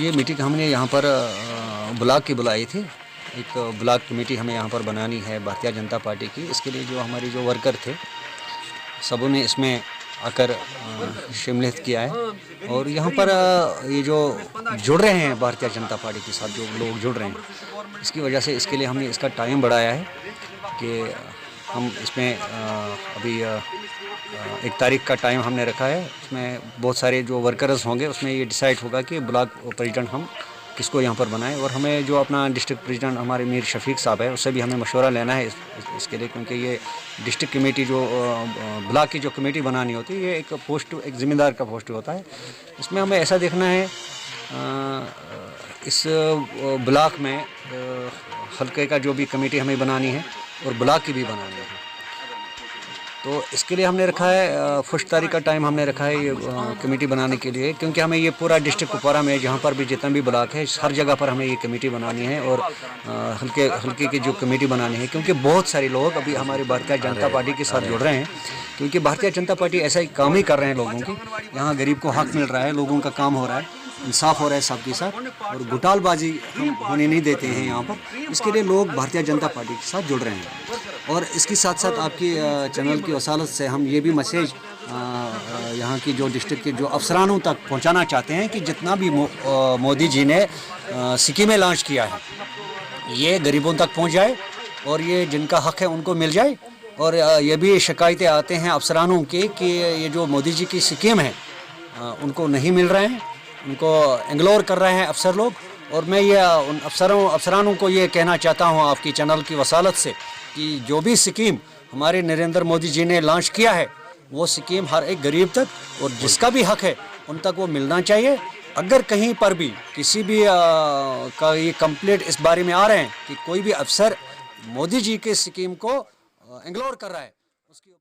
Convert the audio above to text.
ये मीटिंग हमने यहाँ पर ब्लॉक की बुलाई थी। एक ब्लॉक कमेटी हमें यहाँ पर बनानी है भारतीय जनता पार्टी की। इसके लिए जो हमारे जो वर्कर थे सबों ने इसमें आकर शिमलियत किया है और यहाँ पर ये जो जुड़ रहे हैं भारतीय जनता पार्टी के साथ जो लोग जुड़ रहे हैं, इसकी वजह से इसके लिए हमने इसका टाइम बढ़ाया है कि हम इसमें अभी 1 तारीख का टाइम हमने रखा है। इसमें बहुत सारे जो वर्कर्स होंगे उसमें ये डिसाइड होगा कि ब्लॉक प्रेसिडेंट हम किसको यहाँ पर बनाएं। और हमें जो अपना डिस्ट्रिक्ट प्रेसिडेंट हमारे मीर शफीक साहब है उससे भी हमें मशवरा लेना है इसके लिए, क्योंकि ये डिस्ट्रिक्ट कमेटी जो ब्लॉक की जो कमेटी बनानी होती है ये एक पोस्ट, एक ज़िम्मेदार का पोस्ट होता है। इसमें हमें ऐसा देखना है इस ब्लॉक में हल्के का जो भी कमेटी हमें बनानी है और ब्लॉक की भी बनानी है। तो इसके लिए हमने रखा है 1 तारीख का टाइम हमने रखा है ये कमेटी बनाने के लिए, क्योंकि हमें ये पूरा डिस्ट्रिक्ट कुपवारा में जहाँ पर भी जितना भी ब्लॉक है हर जगह पर हमें ये कमेटी बनानी है और हल्के की जो कमेटी बनानी है, क्योंकि बहुत सारे लोग अभी हमारी भारतीय जनता पार्टी के साथ जुड़ रहे हैं। क्योंकि भारतीय जनता पार्टी ऐसा ही काम ही कर रहे हैं लोगों की, यहाँ गरीब को हक मिल रहा है, लोगों का काम हो रहा है, इंसाफ हो रहा है सबके साथ और घोटालबाजी हम होने नहीं देते हैं यहाँ पर। इसके लिए लोग भारतीय जनता पार्टी के साथ जुड़ रहे हैं। और इसके साथ साथ आपकी चैनल की वसालत से हम ये भी मैसेज यहाँ की जो डिस्ट्रिक्ट के जो अफसरानों तक पहुँचाना चाहते हैं कि जितना भी मोदी जी ने स्कीमें लॉन्च किया है ये गरीबों तक पहुँच जाए और ये जिनका हक है उनको मिल जाए। और ये भी शिकायतें आते हैं अफसरानों की कि ये जो मोदी जी की स्कीम है उनको नहीं मिल रहे हैं, उनको इग्नोर कर रहे हैं अफसर लोग। और मैं ये उन अफसरानों को ये कहना चाहता हूँ आपकी चैनल की वसालत से कि जो भी स्कीम हमारे नरेंद्र मोदी जी ने लॉन्च किया है वो स्कीम हर एक गरीब तक और जिसका भी हक है उन तक वो मिलना चाहिए। अगर कहीं पर भी किसी भी का ये कंप्लेंट इस बारे में आ रहे हैं कि कोई भी अफसर मोदी जी के स्कीम को इग्नोर कर रहा है, उसकी